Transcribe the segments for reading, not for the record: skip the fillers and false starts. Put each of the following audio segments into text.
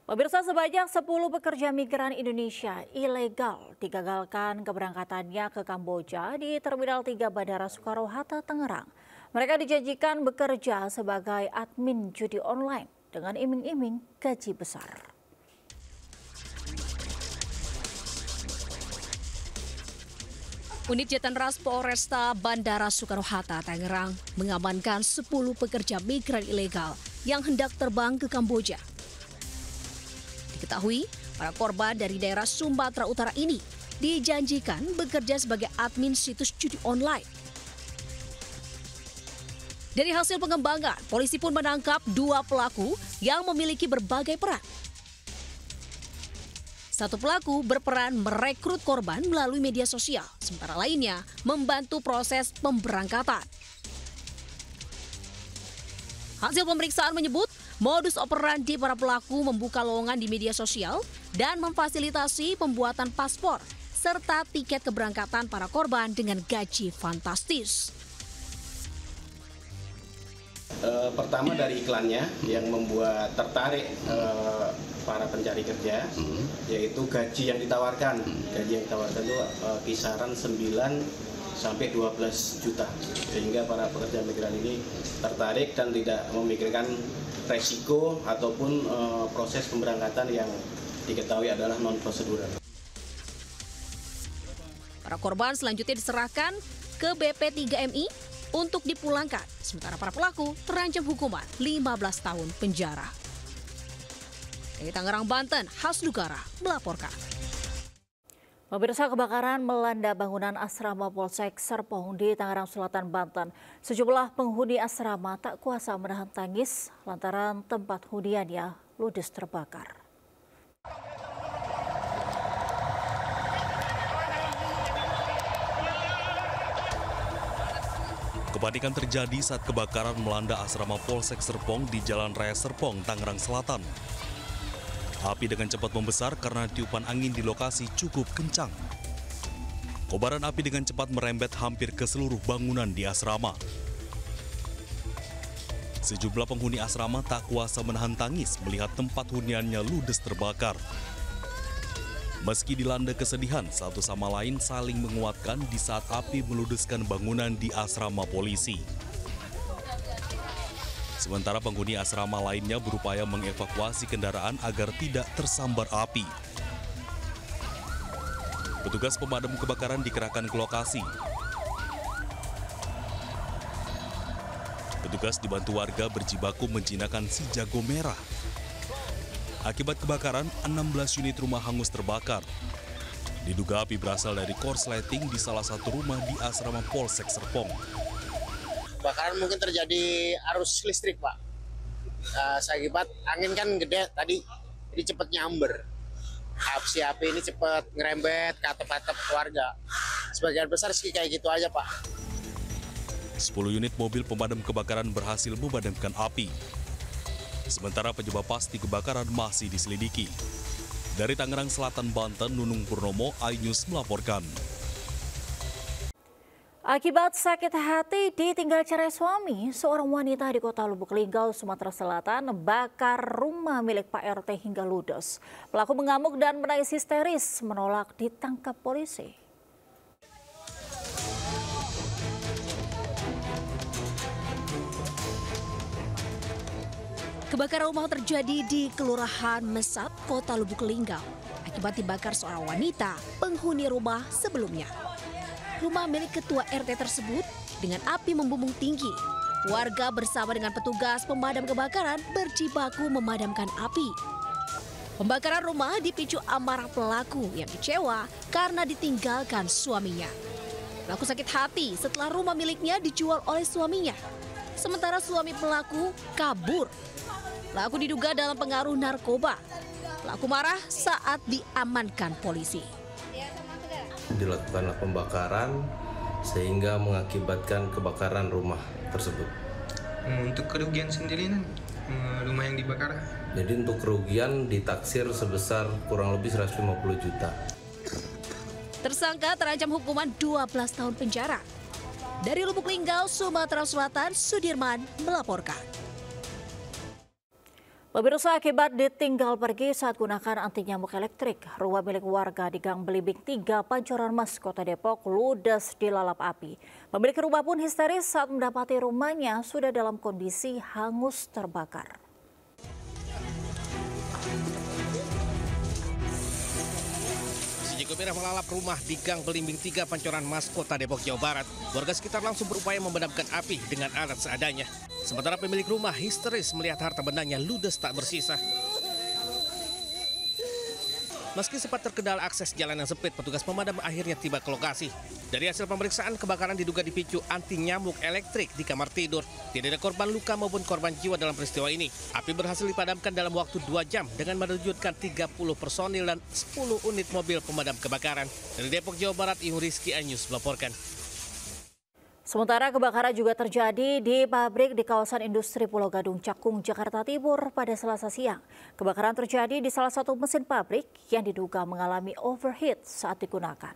Pemirsa, sebanyak 10 pekerja migran Indonesia ilegal digagalkan keberangkatannya ke Kamboja di Terminal 3 Bandara Soekarno-Hatta, Tangerang. Mereka dijanjikan bekerja sebagai admin judi online dengan iming-iming gaji besar. Unit Jatanras Polresta Bandara Soekarno-Hatta, Tangerang mengamankan 10 pekerja migran ilegal yang hendak terbang ke Kamboja. Diketahui, para korban dari daerah Sumatera Utara ini dijanjikan bekerja sebagai admin situs judi online. Dari hasil pengembangan, polisi pun menangkap 2 pelaku yang memiliki berbagai peran. Satu pelaku berperan merekrut korban melalui media sosial, sementara lainnya membantu proses pemberangkatan. Hasil pemeriksaan menyebut modus operandi para pelaku membuka lowongan di media sosial dan memfasilitasi pembuatan paspor serta tiket keberangkatan para korban dengan gaji fantastis. Pertama dari iklannya yang membuat tertarik para pencari kerja, yaitu gaji yang ditawarkan. Gaji yang ditawarkan itu kisaran 9 sampai 12 juta, sehingga para pekerja migran ini tertarik dan tidak memikirkan resiko ataupun proses pemberangkatan yang diketahui adalah non-prosedural. Para korban selanjutnya diserahkan ke BP3MI untuk dipulangkan, sementara para pelaku terancam hukuman 15 tahun penjara. Dari Tangerang, Banten, Hasnugara melaporkan. Pemirsa, kebakaran melanda bangunan asrama Polsek Serpong di Tangerang Selatan, Banten. Sejumlah penghuni asrama tak kuasa menahan tangis lantaran tempat huniannya ludes terbakar. Kepanikan terjadi saat kebakaran melanda asrama Polsek Serpong di Jalan Raya Serpong, Tangerang Selatan. Api dengan cepat membesar karena tiupan angin di lokasi cukup kencang. Kobaran api dengan cepat merembet hampir ke seluruh bangunan di asrama. Sejumlah penghuni asrama tak kuasa menahan tangis melihat tempat huniannya ludes terbakar. Meski dilanda kesedihan, satu sama lain saling menguatkan di saat api meludeskan bangunan di asrama polisi. Sementara penghuni asrama lainnya berupaya mengevakuasi kendaraan agar tidak tersambar api. Petugas pemadam kebakaran dikerahkan ke lokasi. Petugas dibantu warga berjibaku menjinakkan si jago merah. Akibat kebakaran, 16 unit rumah hangus terbakar. Diduga api berasal dari korsleting di salah satu rumah di asrama Polsek Serpong. Kebakaran mungkin terjadi arus listrik, Pak. Akibat angin kan gede tadi, jadi cepat nyamber. Si api ini cepat ngerembet ke atap-atap keluarga. Sebagian besar sih kayak gitu aja, Pak. 10 unit mobil pemadam kebakaran berhasil memadamkan api. Sementara penyebab pasti kebakaran masih diselidiki. Dari Tangerang Selatan, Banten, Nunung Purnomo, iNews melaporkan. Akibat sakit hati ditinggal cerai suami, seorang wanita di Kota Lubuk Linggau, Sumatera Selatan bakar rumah milik Pak RT hingga ludes. Pelaku mengamuk dan menangis histeris menolak ditangkap polisi. Kebakaran rumah terjadi di Kelurahan Mesat, Kota Lubuk Linggau. Akibat dibakar seorang wanita penghuni rumah sebelumnya. Rumah milik ketua RT tersebut dengan api membumbung tinggi. Warga bersama dengan petugas pemadam kebakaran berjibaku memadamkan api. Pembakaran rumah dipicu amarah pelaku yang kecewa karena ditinggalkan suaminya. Pelaku sakit hati setelah rumah miliknya dijual oleh suaminya. Sementara suami pelaku kabur. Pelaku diduga dalam pengaruh narkoba. Pelaku marah saat diamankan polisi. Dilakukanlah pembakaran sehingga mengakibatkan kebakaran rumah tersebut. Untuk kerugian sendiri rumah yang dibakar? Jadi untuk kerugian ditaksir sebesar kurang lebih 150 juta. Tersangka terancam hukuman 12 tahun penjara. Dari Lubuk Linggau, Sumatera Selatan, Sudirman melaporkan. Pemirsa, akibat ditinggal pergi saat gunakan anti nyamuk elektrik, rumah milik warga di Gang Belimbing 3, Pancoran Mas, Kota Depok ludes dilalap api. Pemilik rumah pun histeris saat mendapati rumahnya sudah dalam kondisi hangus terbakar. Si jago merah melalap rumah di Gang Belimbing 3, Pancoran Mas, Kota Depok, Jawa Barat. Warga sekitar langsung berupaya memadamkan api dengan alat seadanya. Sementara pemilik rumah histeris melihat harta bendanya ludes tak bersisa. Meski sempat terkendala akses jalan yang sempit, petugas pemadam akhirnya tiba ke lokasi. Dari hasil pemeriksaan, kebakaran diduga dipicu anti nyamuk elektrik di kamar tidur. Tidak ada korban luka maupun korban jiwa dalam peristiwa ini. Api berhasil dipadamkan dalam waktu 2 jam dengan menerjunkan 30 personil dan 10 unit mobil pemadam kebakaran. Dari Depok, Jawa Barat, Ihu Rizky Anyus melaporkan. Sementara kebakaran juga terjadi di pabrik di kawasan industri Pulau Gadung, Cakung, Jakarta Timur pada Selasa siang. Kebakaran terjadi di salah satu mesin pabrik yang diduga mengalami overheat saat digunakan.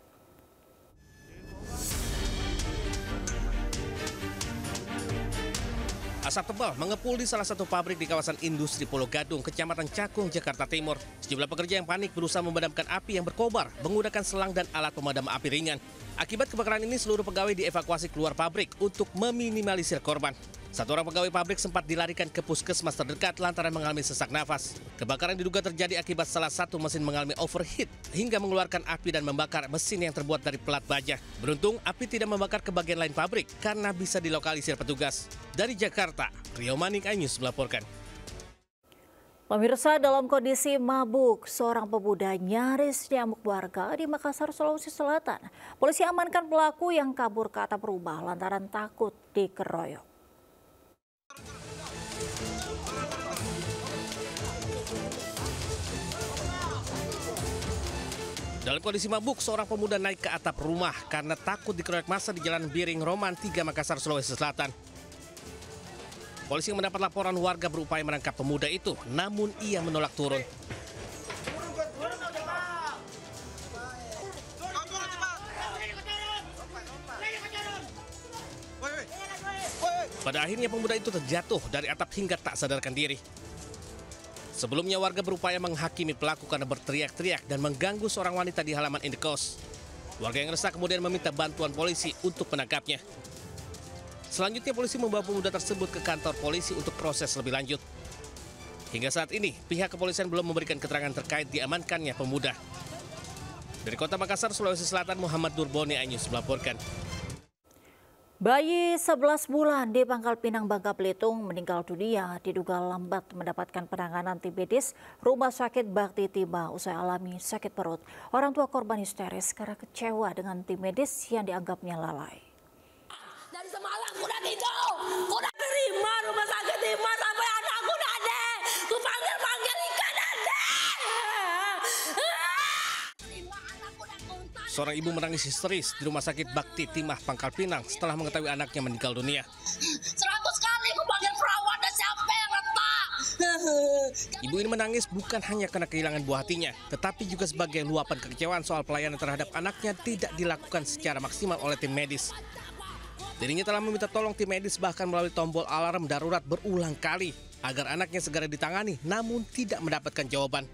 Asap tebal mengepul di salah satu pabrik di kawasan industri Pulau Gadung, Kecamatan Cakung, Jakarta Timur. Sejumlah pekerja yang panik berusaha memadamkan api yang berkobar menggunakan selang dan alat pemadam api ringan. Akibat kebakaran ini, seluruh pegawai dievakuasi keluar pabrik untuk meminimalisir korban. Satu orang pegawai pabrik sempat dilarikan ke puskesmas terdekat lantaran mengalami sesak nafas. Kebakaran diduga terjadi akibat salah satu mesin mengalami overheat hingga mengeluarkan api dan membakar mesin yang terbuat dari pelat baja. Beruntung, api tidak membakar ke bagian lain pabrik karena bisa dilokalisir petugas. Dari Jakarta, Rio Manik Anyus melaporkan. Pemirsa, dalam kondisi mabuk, seorang pemuda nyaris diamuk warga di Makassar, Sulawesi Selatan. Polisi amankan pelaku yang kabur ke atap rumah lantaran takut dikeroyok. Dalam kondisi mabuk, seorang pemuda naik ke atap rumah karena takut dikeroyok massa di Jalan Biring Roman 3, Makassar, Sulawesi Selatan. Polisi yang mendapat laporan warga berupaya menangkap pemuda itu, namun ia menolak turun. Pada akhirnya pemuda itu terjatuh dari atap hingga tak sadarkan diri. Sebelumnya warga berupaya menghakimi pelaku karena berteriak-teriak dan mengganggu seorang wanita di halaman indekos. Warga yang resah kemudian meminta bantuan polisi untuk menangkapnya. Selanjutnya polisi membawa pemuda tersebut ke kantor polisi untuk proses lebih lanjut. Hingga saat ini, pihak kepolisian belum memberikan keterangan terkait diamankannya pemuda. Dari Kota Makassar, Sulawesi Selatan, Muhammad Durboni Anyus melaporkan. Bayi 11 bulan di Pangkal Pinang, Bangka Belitung meninggal dunia diduga lambat mendapatkan penanganan tim medis Rumah Sakit Bakti Timah usai alami sakit perut. Orang tua korban histeris karena kecewa dengan tim medis yang dianggapnya lalai. Dari semalam udah terima Rumah Sakit Timah sampai anakku nade. Ku panggil ikan nade. Seorang ibu menangis histeris di Rumah Sakit Bakti Timah, Pangkal Pinang setelah mengetahui anaknya meninggal dunia. 100 kali ku panggil perawat dan siapa yang letak. Ibu ini menangis bukan hanya karena kehilangan buah hatinya, tetapi juga sebagai luapan kekecewaan soal pelayanan terhadap anaknya tidak dilakukan secara maksimal oleh tim medis. Dirinya telah meminta tolong tim medis bahkan melalui tombol alarm darurat berulang kali agar anaknya segera ditangani, namun tidak mendapatkan jawaban.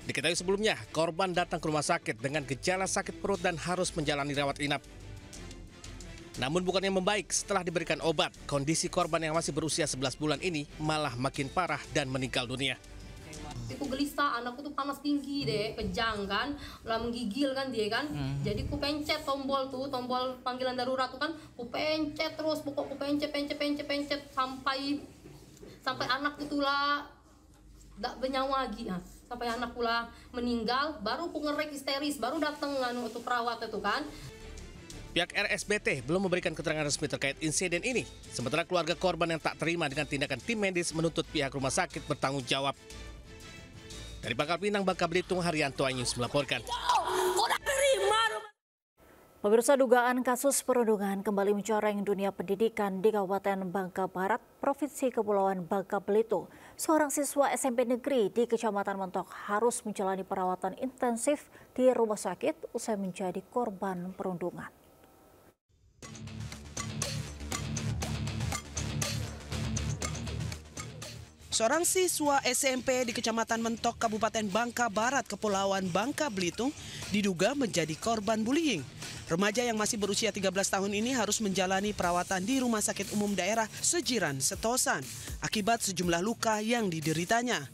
Diketahui sebelumnya, korban datang ke rumah sakit dengan gejala sakit perut dan harus menjalani rawat inap. Namun bukannya membaik setelah diberikan obat, kondisi korban yang masih berusia 11 bulan ini malah makin parah dan meninggal dunia. Aku gelisah, anakku tuh panas tinggi deh, kejang kan, lah menggigil kan dia kan. Jadi ku pencet tombol panggilan darurat tuh kan, ku pencet terus, pokok ku pencet sampai anak itulah tak bernyawa lagi ya. Sampai anak pula meninggal, baru ku ngerek histeris, baru datang untuk perawat itu kan. Pihak RSBT belum memberikan keterangan resmi terkait insiden ini. Sementara keluarga korban yang tak terima dengan tindakan tim medis menuntut pihak rumah sakit bertanggung jawab. Dari Pangkal Pinang, Bangka Belitung, Haryanto Anyus melaporkan. Pemirsa, dugaan kasus perundungan kembali mencoreng dunia pendidikan di Kabupaten Bangka Barat, Provinsi Kepulauan Bangka Belitung. Seorang siswa SMP negeri di Kecamatan Mentok harus menjalani perawatan intensif di rumah sakit usai menjadi korban perundungan. Seorang siswa SMP di Kecamatan Mentok, Kabupaten Bangka Barat, Kepulauan Bangka Belitung, diduga menjadi korban bullying. Remaja yang masih berusia 13 tahun ini harus menjalani perawatan di Rumah Sakit Umum Daerah Sejiram Setosan akibat sejumlah luka yang dideritanya.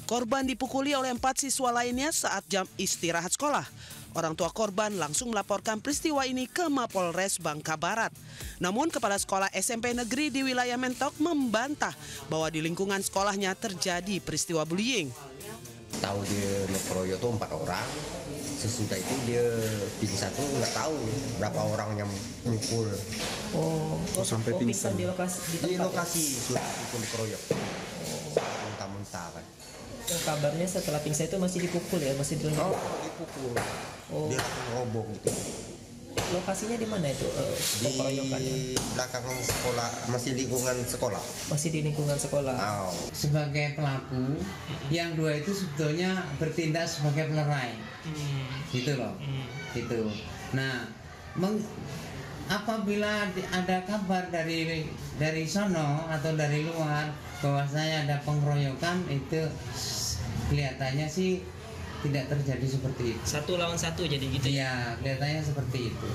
Korban dipukuli oleh 4 siswa lainnya saat jam istirahat sekolah. Orang tua korban langsung melaporkan peristiwa ini ke Mapolres Bangka Barat. Namun Kepala Sekolah SMP Negeri di wilayah Mentok membantah bahwa di lingkungan sekolahnya terjadi peristiwa bullying. Tahu dia ngeroyok tuh 4 orang. Sesudah itu dia pingsan tuh nggak tahu berapa orang yang mukul. Oh sampai pingsan di lokasi di lokasi sudah pukul dikeroyok. Muntah-muntah kan. Kabarnya setelah pingsan itu masih dipukul ya, masih dipukul. Oh. Dia roboh gitu. Lokasinya di mana itu? Di belakang sekolah, masih lingkungan sekolah. Masih di lingkungan sekolah. Oh. Sebagai pelaku, yang 2 itu sebetulnya bertindak sebagai pelerai, gitu loh, gitu. Nah, apabila ada kabar dari sono atau dari luar bahwasanya ada pengeroyokan, itu kelihatannya sih tidak terjadi seperti itu. 1 lawan 1 jadi gitu? Iya, kelihatannya seperti itu.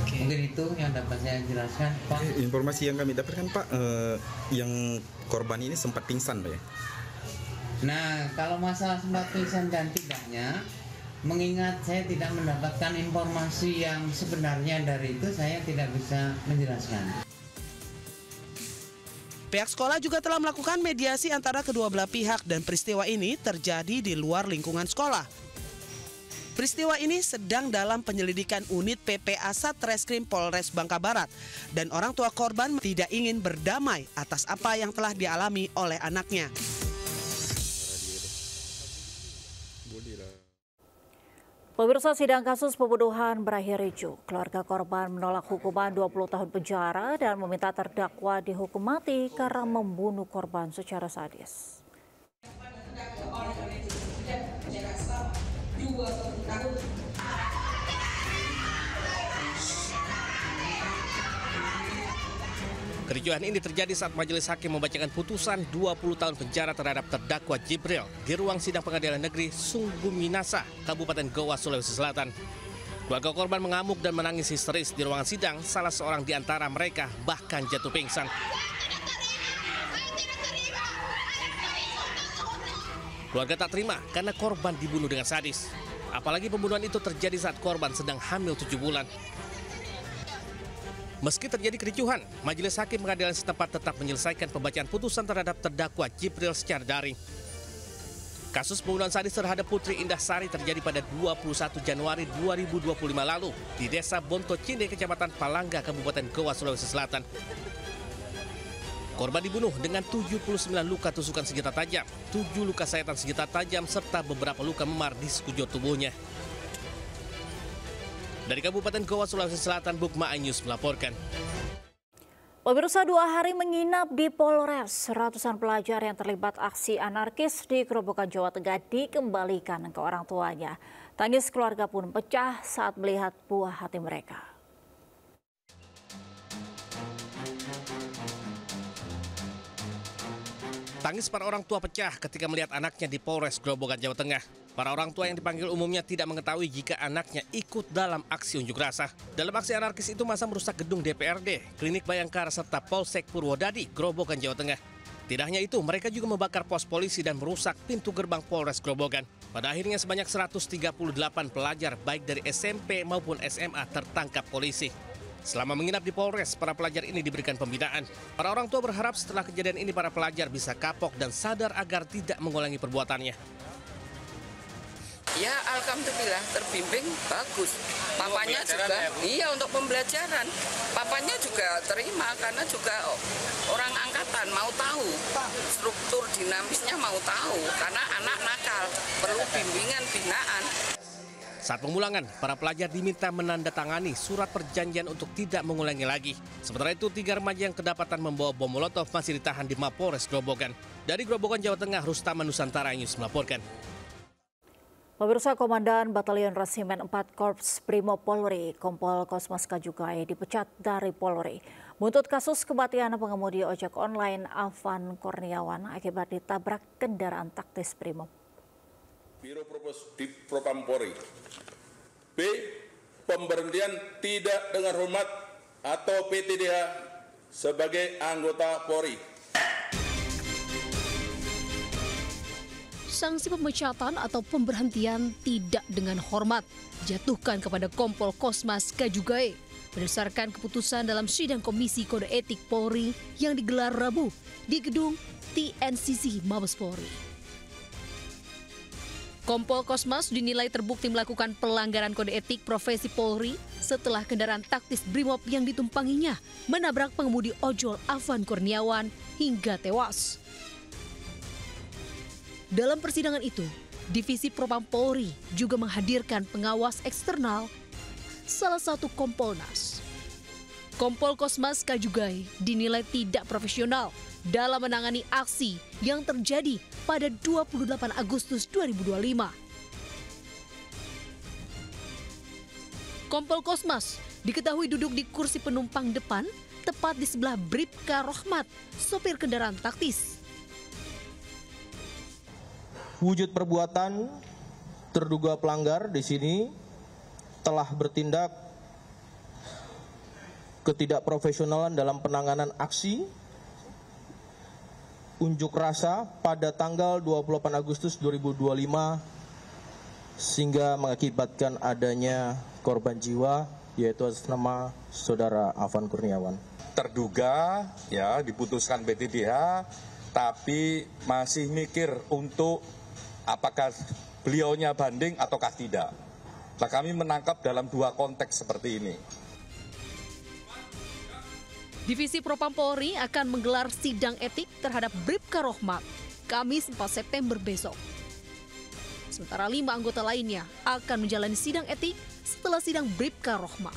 Okay. Mungkin itu yang dapat saya jelaskan, Pak. Informasi yang kami dapatkan, Pak, yang korban ini sempat pingsan, Pak ya? Nah, kalau masalah sempat pingsan dan tidaknya, mengingat saya tidak mendapatkan informasi yang sebenarnya dari itu, saya tidak bisa menjelaskan. Pihak sekolah juga telah melakukan mediasi antara kedua belah pihak dan peristiwa ini terjadi di luar lingkungan sekolah. Peristiwa ini sedang dalam penyelidikan unit PPA Satreskrim Polres Bangka Barat dan orang tua korban tidak ingin berdamai atas apa yang telah dialami oleh anaknya. Pemirsa, sidang kasus pembunuhan berakhir ricuh. Keluarga korban menolak hukuman 20 tahun penjara dan meminta terdakwa dihukum mati karena membunuh korban secara sadis. Kericuhan ini terjadi saat majelis hakim membacakan putusan 20 tahun penjara terhadap terdakwa Jibril di ruang sidang Pengadilan Negeri Sungguh Minasa, Kabupaten Goa, Sulawesi Selatan. Keluarga korban mengamuk dan menangis histeris di ruangan sidang, salah seorang di antara mereka bahkan jatuh pingsan. Keluarga tak terima karena korban dibunuh dengan sadis. Apalagi pembunuhan itu terjadi saat korban sedang hamil 7 bulan. Meski terjadi kericuhan, majelis hakim pengadilan setempat tetap menyelesaikan pembacaan putusan terhadap terdakwa Jibril secara daring. Kasus pembunuhan sadis terhadap Putri Indah Sari terjadi pada 21 Januari 2025 lalu di Desa Bonto Cinde, Kecamatan Palangga, Kabupaten Goa, Sulawesi Selatan. Korban dibunuh dengan 79 luka tusukan senjata tajam, 7 luka sayatan senjata tajam, serta beberapa luka memar di sekujur tubuhnya. Dari Kabupaten Goa, Sulawesi Selatan, Bukma News melaporkan. Pemirsa, 2 hari menginap di Polres, ratusan pelajar yang terlibat aksi anarkis di Grobogan, Jawa Tengah dikembalikan ke orang tuanya. Tangis keluarga pun pecah saat melihat buah hati mereka. Tangis para orang tua pecah ketika melihat anaknya di Polres Grobogan, Jawa Tengah. Para orang tua yang dipanggil umumnya tidak mengetahui jika anaknya ikut dalam aksi unjuk rasa. Dalam aksi anarkis itu masa merusak gedung DPRD, Klinik Bayangkara serta Polsek Purwodadi, Grobogan, Jawa Tengah. Tidak hanya itu, mereka juga membakar pos polisi dan merusak pintu gerbang Polres Grobogan. Pada akhirnya sebanyak 138 pelajar baik dari SMP maupun SMA tertangkap polisi. Selama menginap di Polres, para pelajar ini diberikan pembinaan. Para orang tua berharap setelah kejadian ini para pelajar bisa kapok dan sadar agar tidak mengulangi perbuatannya. Ya, alhamdulillah terbimbing bagus. Papanya juga, iya untuk pembelajaran. Papanya juga terima karena juga orang angkatan mau tahu struktur dinamisnya, mau tahu karena anak nakal perlu bimbingan binaan. Saat pemulangan, para pelajar diminta menandatangani surat perjanjian untuk tidak mengulangi lagi. Sementara itu, 3 remaja yang kedapatan membawa bom molotov masih ditahan di Mapolres Grobogan. Dari Grobogan, Jawa Tengah, Rustaman Nusantara News melaporkan. Pemirsa, Komandan Batalion Resimen 4 Korps Brimob Polri, Kompol Kosmas Kajugai dipecat dari Polri. Buntut kasus kematian pengemudi ojek online Afan Kurniawan akibat ditabrak kendaraan taktis Brimob. Biro Propam Polri. B. Pemberhentian tidak dengan hormat atau PTDH sebagai anggota Polri. Sanksi pemecatan atau pemberhentian tidak dengan hormat dijatuhkan kepada Kompol Kosmas Kajugai berdasarkan keputusan dalam sidang Komisi Kode Etik Polri yang digelar Rabu di gedung TNCC Mabes Polri. Kompol Kosmas dinilai terbukti melakukan pelanggaran kode etik profesi Polri setelah kendaraan taktis Brimob yang ditumpanginya menabrak pengemudi ojol Afan Kurniawan hingga tewas. Dalam persidangan itu, Divisi Propam Polri juga menghadirkan pengawas eksternal, salah satu Kompolnas. Kompol Kosmas Kajugai dinilai tidak profesional dalam menangani aksi yang terjadi pada 28 Agustus 2025. Kompol Kosmas diketahui duduk di kursi penumpang depan, tepat di sebelah Bribka Rohmat, sopir kendaraan taktis. Wujud perbuatan terduga pelanggar di sini telah bertindak ketidakprofesionalan dalam penanganan aksi unjuk rasa pada tanggal 28 Agustus 2025 sehingga mengakibatkan adanya korban jiwa yaitu atas nama saudara Afan Kurniawan. Terduga ya diputuskan PTDH tapi masih mikir untuk apakah beliaunya banding ataukah tidak. Nah, kami menangkap dalam dua konteks seperti ini. Divisi Propam Polri akan menggelar sidang etik terhadap Bribka Rohmat Kamis 4 September besok. Sementara 5 anggota lainnya akan menjalani sidang etik setelah sidang Bribka Rohmat.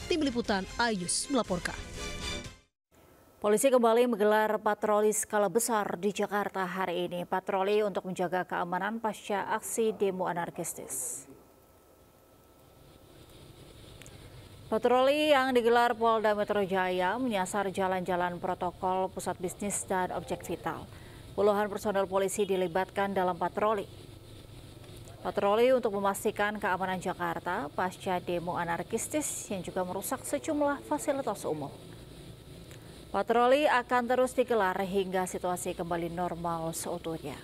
Tim Liputan Ayus melaporkan. Polisi kembali menggelar patroli skala besar di Jakarta hari ini. Patroli untuk menjaga keamanan pasca aksi demo anarkistis. Patroli yang digelar Polda Metro Jaya menyasar jalan-jalan protokol, pusat bisnis, dan objek vital. Puluhan personel polisi dilibatkan dalam patroli. Patroli untuk memastikan keamanan Jakarta pasca demo anarkistis yang juga merusak sejumlah fasilitas umum. Patroli akan terus digelar hingga situasi kembali normal seutuhnya.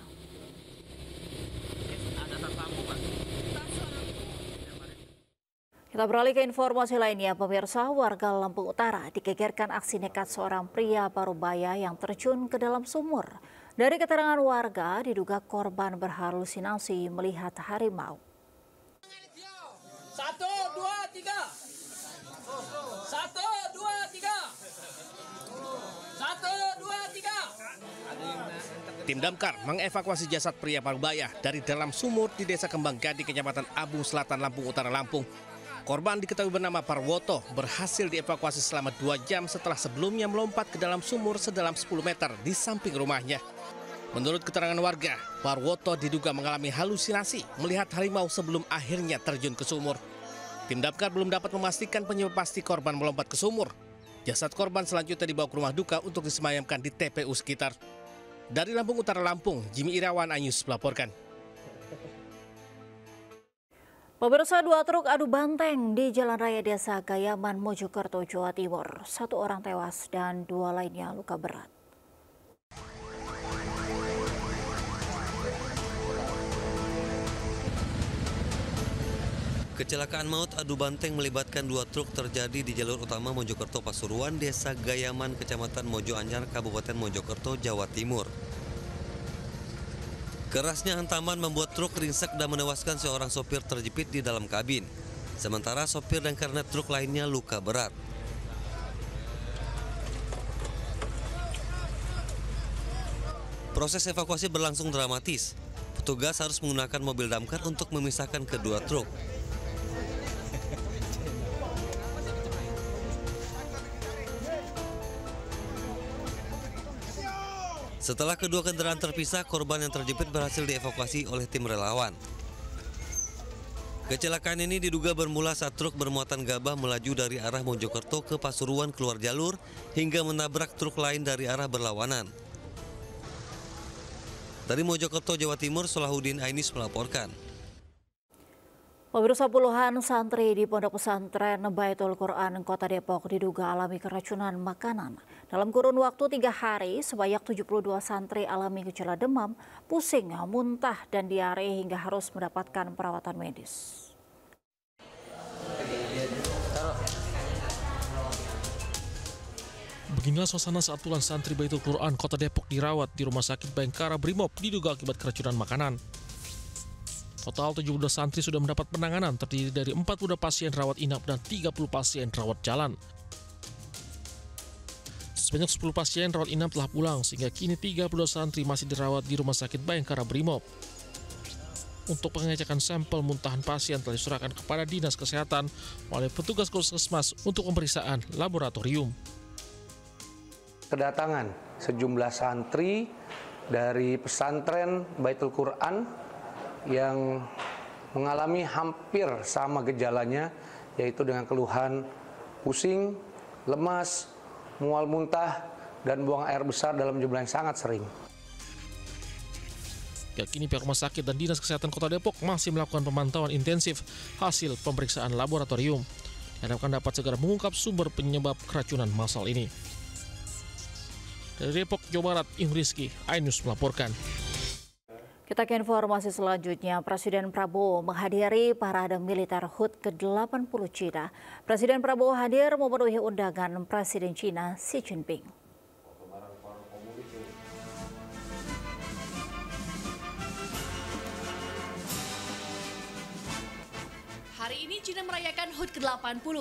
Kita beralih ke informasi lainnya, pemirsa. Warga Lampung Utara digegerkan aksi nekat seorang pria Parubaya yang terjun ke dalam sumur. Dari keterangan warga, diduga korban berhalusinasi melihat harimau. 1, 2, 3. 1, 2, 3. 1, 2, 3. Tim Damkar mengevakuasi jasad pria Parubaya dari dalam sumur di Desa Kembang Gading, Kecamatan Abung Selatan, Lampung Utara, Lampung. Korban diketahui bernama Parwoto berhasil dievakuasi selama 2 jam setelah sebelumnya melompat ke dalam sumur sedalam 10 meter di samping rumahnya. Menurut keterangan warga, Parwoto diduga mengalami halusinasi melihat harimau sebelum akhirnya terjun ke sumur. Tim Damkar belum dapat memastikan penyebab pasti korban melompat ke sumur. Jasad korban selanjutnya dibawa ke rumah duka untuk disemayamkan di TPU sekitar. Dari Lampung Utara, Lampung, Jimmy Irawan, Anyus melaporkan. Pemirsa, 2 truk adu banteng di Jalan Raya Desa Gayaman, Mojokerto, Jawa Timur. 1 orang tewas dan 2 lainnya luka berat. Kecelakaan maut adu banteng melibatkan 2 truk terjadi di jalur utama Mojokerto Pasuruan, Desa Gayaman, Kecamatan Mojo Anyar, Kabupaten Mojokerto, Jawa Timur. Kerasnya hantaman membuat truk ringsek dan menewaskan seorang sopir terjepit di dalam kabin. Sementara sopir dan kernet truk lainnya luka berat. Proses evakuasi berlangsung dramatis. Petugas harus menggunakan mobil damkar untuk memisahkan kedua truk. Setelah kedua kendaraan terpisah, korban yang terjepit berhasil dievakuasi oleh tim relawan. Kecelakaan ini diduga bermula saat truk bermuatan gabah melaju dari arah Mojokerto ke Pasuruan keluar jalur hingga menabrak truk lain dari arah berlawanan. Dari Mojokerto, Jawa Timur, Solahuddin Ainis melaporkan. Pemirsa, puluhan santri di Pondok Pesantren Baitul Quran Kota Depok diduga alami keracunan makanan. Dalam kurun waktu 3 hari, sebanyak 72 santri alami gejala demam, pusing, muntah, dan diare hingga harus mendapatkan perawatan medis. Beginilah suasana saat puluhan santri Baitul Quran Kota Depok dirawat di Rumah Sakit Bayangkara Brimob diduga akibat keracunan makanan. Total 72 santri sudah mendapat penanganan, terdiri dari 42 pasien rawat inap dan 30 pasien rawat jalan. Sebanyak 10 pasien rawat inap telah pulang, sehingga kini 32 santri masih dirawat di Rumah Sakit Bayangkara Brimob. Untuk pengecekan sampel muntahan pasien telah diserahkan kepada Dinas Kesehatan oleh petugas Puskesmas untuk pemeriksaan laboratorium. Kedatangan sejumlah santri dari pesantren Baitul Quran yang mengalami hampir sama gejalanya, yaitu dengan keluhan pusing, lemas, mual muntah, dan buang air besar dalam jumlah yang sangat sering. Kini pihak rumah sakit dan Dinas Kesehatan Kota Depok masih melakukan pemantauan intensif hasil pemeriksaan laboratorium. Diharapkan dapat segera mengungkap sumber penyebab keracunan massal ini. Dari Depok, Jawa Barat, Rizky, iNews melaporkan. Kita ke informasi selanjutnya. Presiden Prabowo menghadiri parade militer HUT ke-80 Cina. Presiden Prabowo hadir memenuhi undangan Presiden Cina Xi Jinping. Hari ini Cina merayakan HUT ke-80.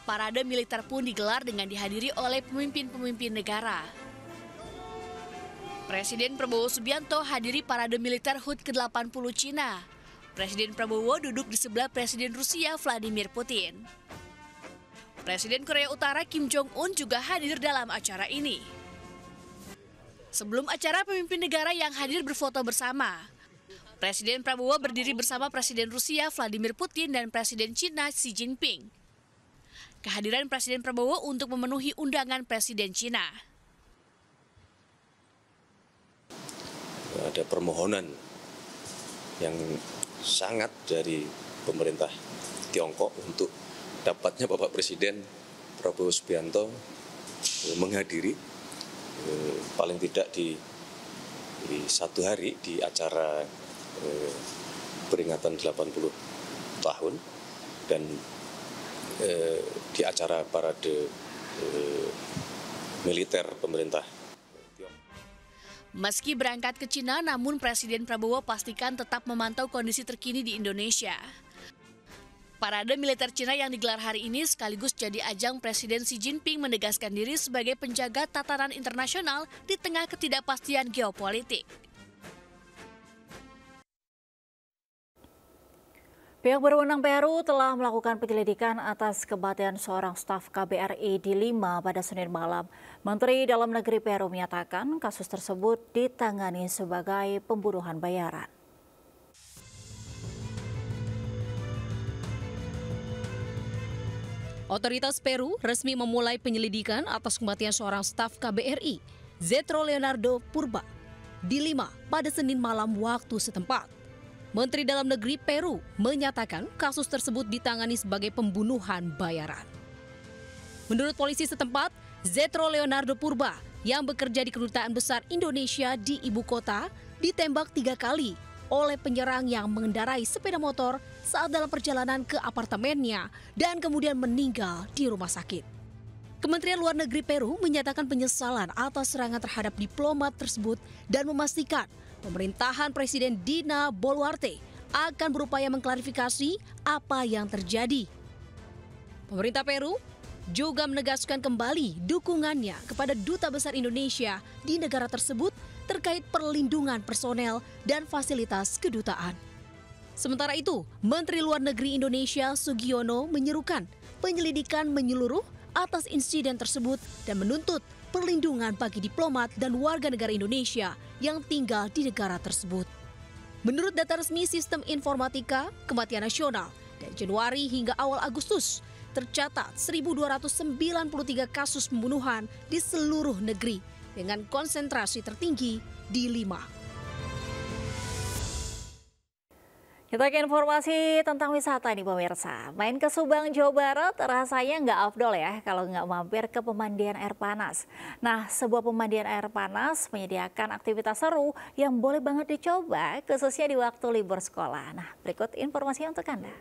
Parade militer pun digelar dengan dihadiri oleh pemimpin-pemimpin negara. Presiden Prabowo Subianto hadiri parade militer HUT ke-80 Cina. Presiden Prabowo duduk di sebelah Presiden Rusia Vladimir Putin. Presiden Korea Utara Kim Jong-un juga hadir dalam acara ini. Sebelum acara, pemimpin negara yang hadir berfoto bersama. Presiden Prabowo berdiri bersama Presiden Rusia Vladimir Putin dan Presiden Cina Xi Jinping. Kehadiran Presiden Prabowo untuk memenuhi undangan Presiden Cina. Ada permohonan yang sangat dari pemerintah Tiongkok untuk dapatnya Bapak Presiden Prabowo Subianto menghadiri paling tidak di 1 hari di acara peringatan 80 tahun dan di acara parade militer pemerintah. Meski berangkat ke Cina, namun Presiden Prabowo pastikan tetap memantau kondisi terkini di Indonesia. Parade militer Cina yang digelar hari ini sekaligus jadi ajang Presiden Xi Jinping menegaskan diri sebagai penjaga tatanan internasional di tengah ketidakpastian geopolitik. Pihak berwenang Peru telah melakukan penyelidikan atas kematian seorang staf KBRI di Lima pada Senin malam. Menteri Dalam Negeri Peru menyatakan kasus tersebut ditangani sebagai pembunuhan bayaran. Otoritas Peru resmi memulai penyelidikan atas kematian seorang staf KBRI, Zetro Leonardo Purba, di Lima pada Senin malam waktu setempat. Menteri Dalam Negeri Peru menyatakan kasus tersebut ditangani sebagai pembunuhan bayaran. Menurut polisi setempat, Zetro Leonardo Purba yang bekerja di Kedutaan Besar Indonesia di ibu kota ditembak 3 kali oleh penyerang yang mengendarai sepeda motor saat dalam perjalanan ke apartemennya dan kemudian meninggal di rumah sakit. Kementerian Luar Negeri Peru menyatakan penyesalan atas serangan terhadap diplomat tersebut dan memastikan pemerintahan Presiden Dina Boluarte akan berupaya mengklarifikasi apa yang terjadi. Pemerintah Peru juga menegaskan kembali dukungannya kepada Duta Besar Indonesia di negara tersebut terkait perlindungan personel dan fasilitas kedutaan. Sementara itu, Menteri Luar Negeri Indonesia Sugiono menyerukan penyelidikan menyeluruh atas insiden tersebut dan menuntut perlindungan bagi diplomat dan warga negara Indonesia yang tinggal di negara tersebut. Menurut data resmi Sistem Informatika Kematian Nasional, dari Januari hingga awal Agustus, tercatat 1.293 kasus pembunuhan di seluruh negeri dengan konsentrasi tertinggi di 5. Kita ke informasi tentang wisata nih pemirsa. Main ke Subang, Jawa Barat rasanya nggak afdol ya kalau nggak mampir ke pemandian air panas. Nah, sebuah pemandian air panas menyediakan aktivitas seru yang boleh banget dicoba khususnya di waktu libur sekolah. Nah, berikut informasi untuk Anda.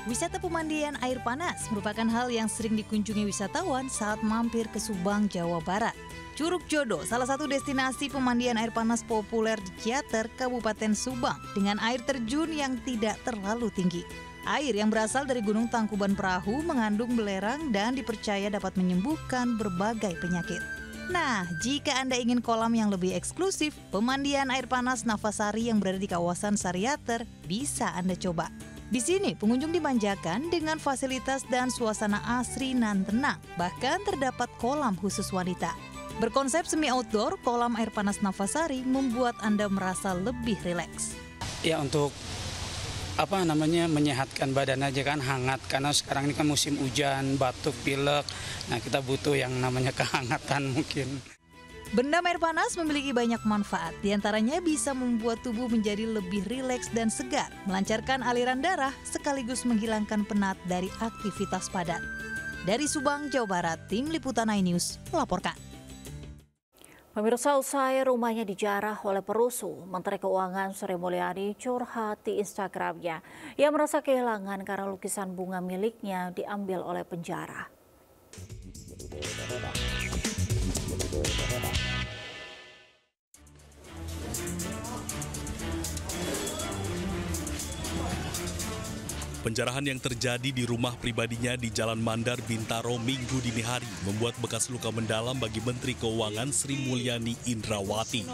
Wisata pemandian air panas merupakan hal yang sering dikunjungi wisatawan saat mampir ke Subang, Jawa Barat. Curug Jodoh, salah satu destinasi pemandian air panas populer di Ciater, Kabupaten Subang, dengan air terjun yang tidak terlalu tinggi. Air yang berasal dari Gunung Tangkuban Perahu mengandung belerang dan dipercaya dapat menyembuhkan berbagai penyakit. Nah, jika Anda ingin kolam yang lebih eksklusif, pemandian air panas Nafasari yang berada di kawasan Sariater bisa Anda coba. Di sini pengunjung dimanjakan dengan fasilitas dan suasana asri nan tenang, bahkan terdapat kolam khusus wanita. Berkonsep semi outdoor, kolam air panas Nafasari membuat Anda merasa lebih rileks. Ya untuk menyehatkan badan aja kan, hangat karena sekarang ini kan musim hujan, batuk, pilek. Nah, kita butuh yang namanya kehangatan mungkin. Berendam air panas memiliki banyak manfaat, diantaranya bisa membuat tubuh menjadi lebih rileks dan segar, melancarkan aliran darah, sekaligus menghilangkan penat dari aktivitas padat. Dari Subang, Jawa Barat, Tim Liputan iNews melaporkan. Pemirsa, usai rumahnya dijarah oleh perusuh, Menteri Keuangan Sri Mulyani curhat di Instagramnya. Ia merasa kehilangan karena lukisan bunga miliknya diambil oleh penjara. Penjarahan yang terjadi di rumah pribadinya di Jalan Mandar, Bintaro, Minggu dini hari membuat bekas luka mendalam bagi Menteri Keuangan Sri Mulyani Indrawati.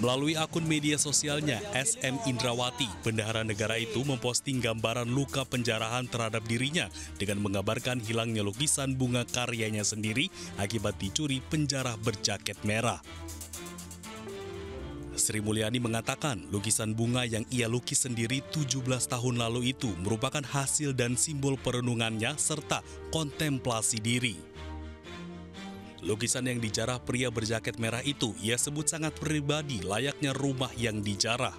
Melalui akun media sosialnya, SM Indrawati, bendahara negara itu memposting gambaran luka penjarahan terhadap dirinya dengan mengabarkan hilangnya lukisan bunga karyanya sendiri akibat dicuri penjara berjaket merah. Sri Mulyani mengatakan lukisan bunga yang ia lukis sendiri 17 tahun lalu itu merupakan hasil dan simbol perenungannya serta kontemplasi diri. Lukisan yang dijarah pria berjaket merah itu ia sebut sangat pribadi, layaknya rumah yang dijarah.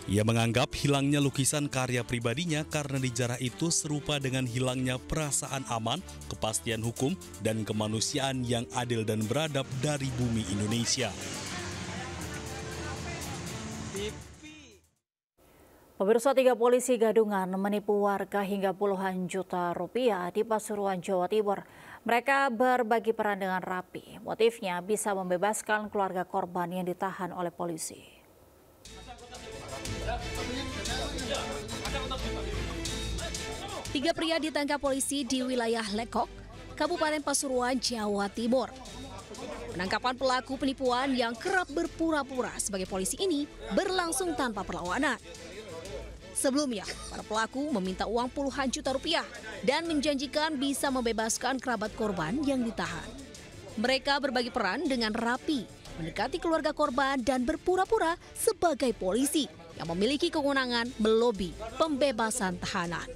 Ia menganggap hilangnya lukisan karya pribadinya karena dijarah itu serupa dengan hilangnya perasaan aman, kepastian hukum, dan kemanusiaan yang adil dan beradab dari bumi Indonesia. Pemirsa, 3 polisi gadungan menipu warga hingga puluhan juta rupiah di Pasuruan, Jawa Timur. Mereka berbagi peran dengan rapi. Motifnya bisa membebaskan keluarga korban yang ditahan oleh polisi. 3 pria ditangkap polisi di wilayah Lekok, Kabupaten Pasuruan, Jawa Timur. Penangkapan pelaku penipuan yang kerap berpura-pura sebagai polisi ini berlangsung tanpa perlawanan. Sebelumnya, para pelaku meminta uang puluhan juta rupiah dan menjanjikan bisa membebaskan kerabat korban yang ditahan. Mereka berbagi peran dengan rapi, mendekati keluarga korban dan berpura-pura sebagai polisi yang memiliki kewenangan melobi pembebasan tahanan.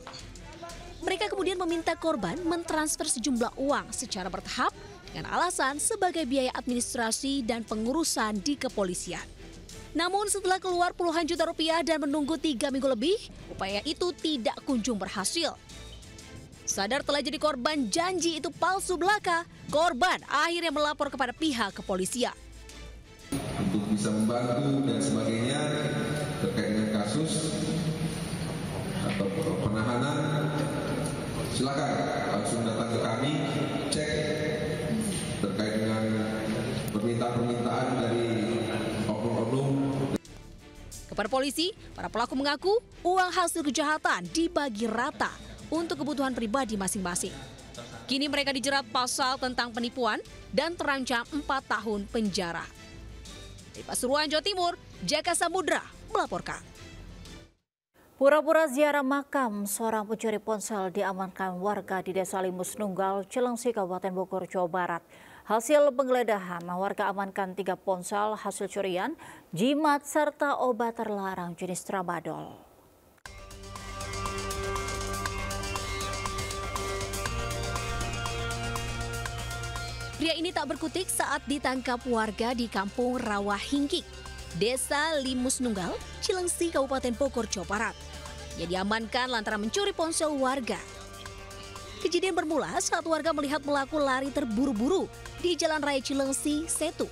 Mereka kemudian meminta korban mentransfer sejumlah uang secara bertahap dengan alasan sebagai biaya administrasi dan pengurusan di kepolisian. Namun setelah keluar puluhan juta rupiah dan menunggu 3 minggu lebih, upaya itu tidak kunjung berhasil. Sadar telah jadi korban janji itu palsu belaka, korban akhirnya melapor kepada pihak kepolisian. Untuk bisa membantu dan sebagainya terkait dengan kasus atau penahanan, silakan langsung datang ke kami, cek terkait dengan permintaan dari oknum-oknum. Kepada polisi, para pelaku mengaku uang hasil kejahatan dibagi rata untuk kebutuhan pribadi masing-masing. Kini mereka dijerat pasal tentang penipuan dan terancam 4 tahun penjara. Di Pasuruan, Jawa Timur, Jaka Samudra melaporkan. Pura-pura ziarah makam seorang pencuri ponsel diamankan warga di Desa Limus Nunggal, Cilengsi, Kabupaten Bogor, Jawa Barat. Hasil penggeledahan, warga amankan 3 ponsel hasil curian, jimat, serta obat terlarang jenis tramadol. Pria ini tak berkutik saat ditangkap warga di Kampung Rawahingkik, Desa Limus Nunggal, Cilengsi, Kabupaten Bogor, Jawa Barat. Ia diamankan lantaran mencuri ponsel warga. Kejadian bermula saat warga melihat pelaku lari terburu-buru di Jalan Raya Cilengsi, Setu.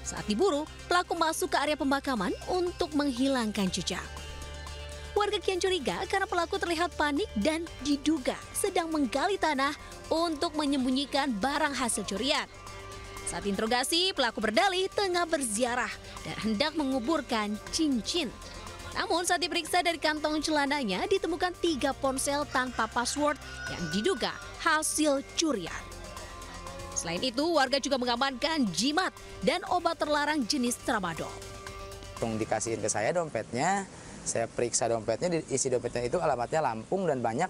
Saat diburu, pelaku masuk ke area pemakaman untuk menghilangkan jejak. Warga kian curiga karena pelaku terlihat panik dan diduga sedang menggali tanah untuk menyembunyikan barang hasil curian. Saat interogasi, pelaku berdalih tengah berziarah dan hendak menguburkan cincin. Namun saat diperiksa dari kantong celananya ditemukan 3 ponsel tanpa password yang diduga hasil curian. Selain itu, warga juga mengamankan jimat dan obat terlarang jenis tramadol. Dikasihin ke saya dompetnya, saya periksa dompetnya, isi dompetnya itu alamatnya Lampung dan banyak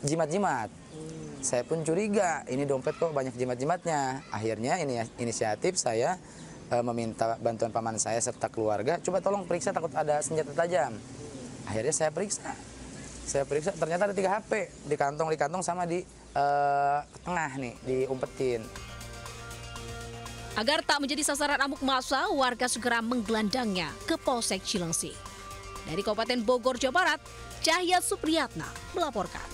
jimat-jimat. Saya pun curiga, ini dompet kok banyak jimat-jimatnya. Akhirnya ini inisiatif saya meminta bantuan paman saya serta keluarga, coba tolong periksa takut ada senjata tajam. Akhirnya saya periksa ternyata ada 3 HP di kantong sama di tengah nih, diumpetin. Agar tak menjadi sasaran amuk massa, warga segera menggelandangnya ke Polsek Cilengsi. Dari Kabupaten Bogor, Jawa Barat, Cahya Supriyatna melaporkan.